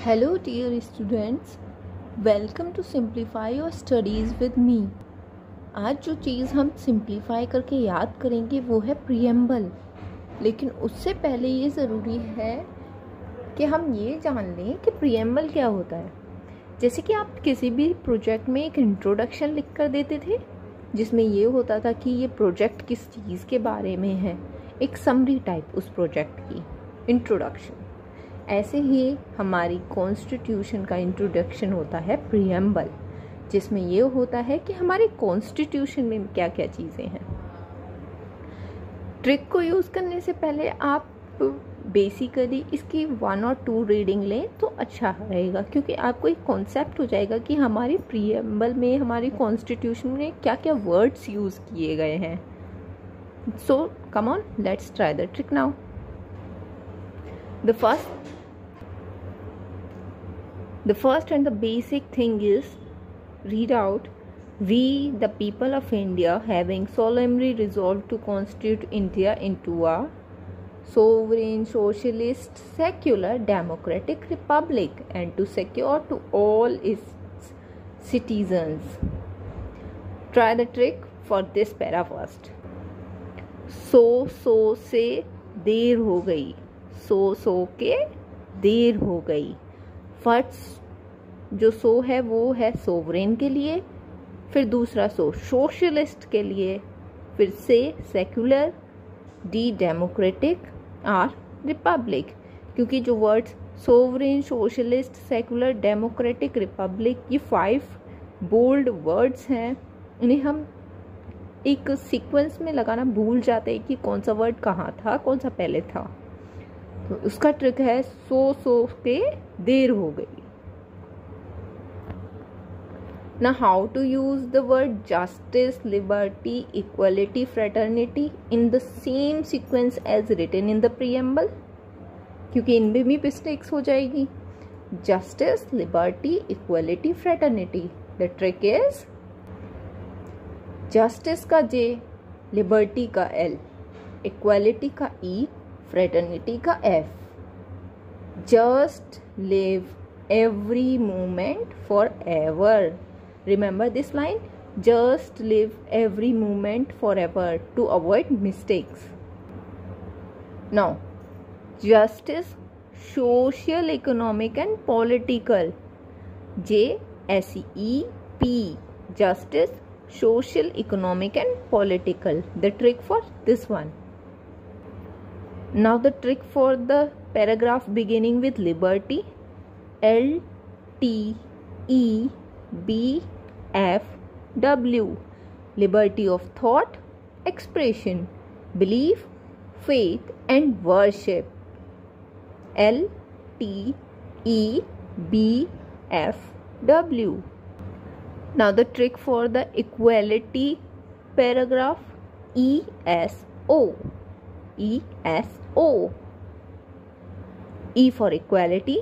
Hello dear students, welcome to Simplify your studies with me। आज जो चीज़ हम simplify करके याद करेंगे वो है प्रीएम्बल। लेकिन उससे पहले ये ज़रूरी है कि हम ये जान लें कि प्रीएम्बल क्या होता है। जैसे कि आप किसी भी प्रोजेक्ट में एक इंट्रोडक्शन लिख कर देते थे जिसमें ये होता था कि ये प्रोजेक्ट किस चीज़ के बारे में है, एक समरी टाइप उस प्रोजेक्ट की इंट्रोडक्शन। ऐसे ही हमारी कॉन्स्टिट्यूशन का इंट्रोडक्शन होता है प्रीएम्बल, जिसमें ये होता है कि हमारे कॉन्स्टिट्यूशन में क्या क्या चीज़ें हैं। ट्रिक को यूज़ करने से पहले आप बेसिकली इसकी 1 और 2 रीडिंग लें तो अच्छा रहेगा, क्योंकि आपको एक कॉन्सेप्ट हो जाएगा कि हमारे प्रीएम्बल में, हमारी कॉन्स्टिट्यूशन में क्या क्या वर्ड्स यूज़ किए गए हैं। So come on, let's try the trick now. The first and the basic thing is read out, "We, the people of India, having solemnly resolved to constitute India into a sovereign, socialist, secular, democratic republic and to secure to all its citizens." Try the trick for this para first. सो से देर हो गई, सो के देर हो गई। First जो सो है वो है सोवरेन के लिए, फिर दूसरा सो सोशलिस्ट के लिए, फिर से secular, D democratic, R republic. क्योंकि जो words sovereign, socialist, secular, democratic, republic, ये 5 बोल्ड वर्ड्स हैं। इन्हें हम एक सीक्वेंस में लगाना भूल जाते हैं कि कौन सा वर्ड कहाँ था, कौन सा पहले था। तो उसका ट्रिक है सो के देर हो गई। Now how to use the word justice, liberty, equality, fraternity in the same sequence as written in the preamble, क्योंकि इनमें भी मिस्टेक्स हो जाएगी। Justice, liberty, equality, fraternity. The trick is justice का J, liberty का L, equality का E, fraternity का F. Just live every moment forever. Remember this line? Just live every moment forever to avoid mistakes. Now, justice, social, economic and political. JSEP. Justice, social, economic and political. The trick for this one. Now the trick for the paragraph beginning with liberty. LTEBFW. Liberty of thought, expression, belief, faith and worship. LTEBFW. Now the trick for the equality paragraph. ESO. E for equality,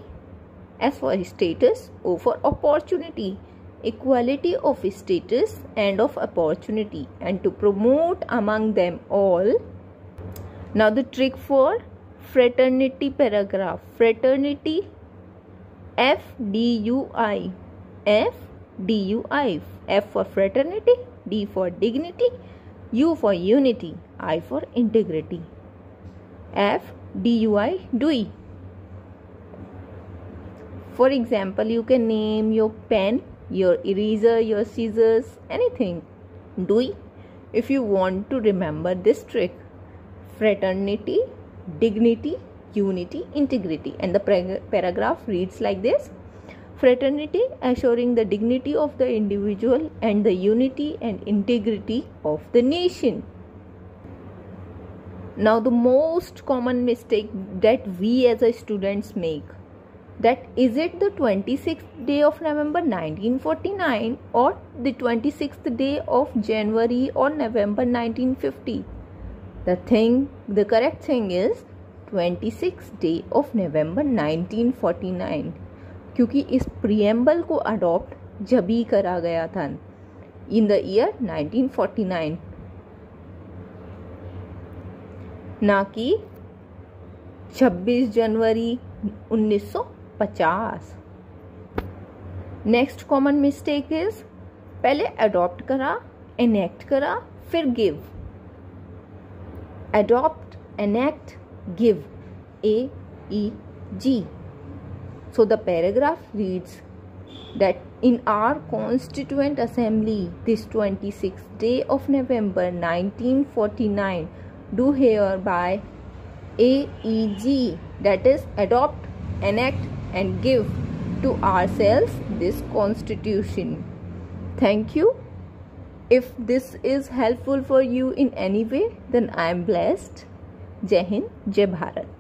S for status, O for opportunity. Equality of status and of opportunity, and to promote among them all. Now the trick for fraternity paragraph. Fraternity, FDUI. FDUI. F for fraternity, D for dignity, U for unity, I for integrity. FDUI, DUI. For example, you can name your pen, your eraser, your scissors, anything. DUI. If you want to remember this trick, fraternity, dignity, unity, integrity, and the paragraph reads like this. Fraternity, assuring the dignity of the individual and the unity and integrity of the nation. Now the most common mistake that we as a students make, that is it the 26th day of November 1949 or the 26th day of January or November 1950? The correct thing is 26th day of November 1949, क्योंकि इस preamble को adopt जब ही करा गया था, in the year 1949, ना कि 26 जनवरी 1950। 50. Next common mistake is पहले अडॉप्ट करा, एनेक्ट करा, फिर give. Adopt, enact, give, AEG. So the paragraph reads that in our Constituent Assembly this 26th day of November 1949 do hereby AEG, that is adopt, enact and give to ourselves this constitution. Thank you. If this is helpful for you in any way, then I am blessed. Jai Hind, Jai Bharat.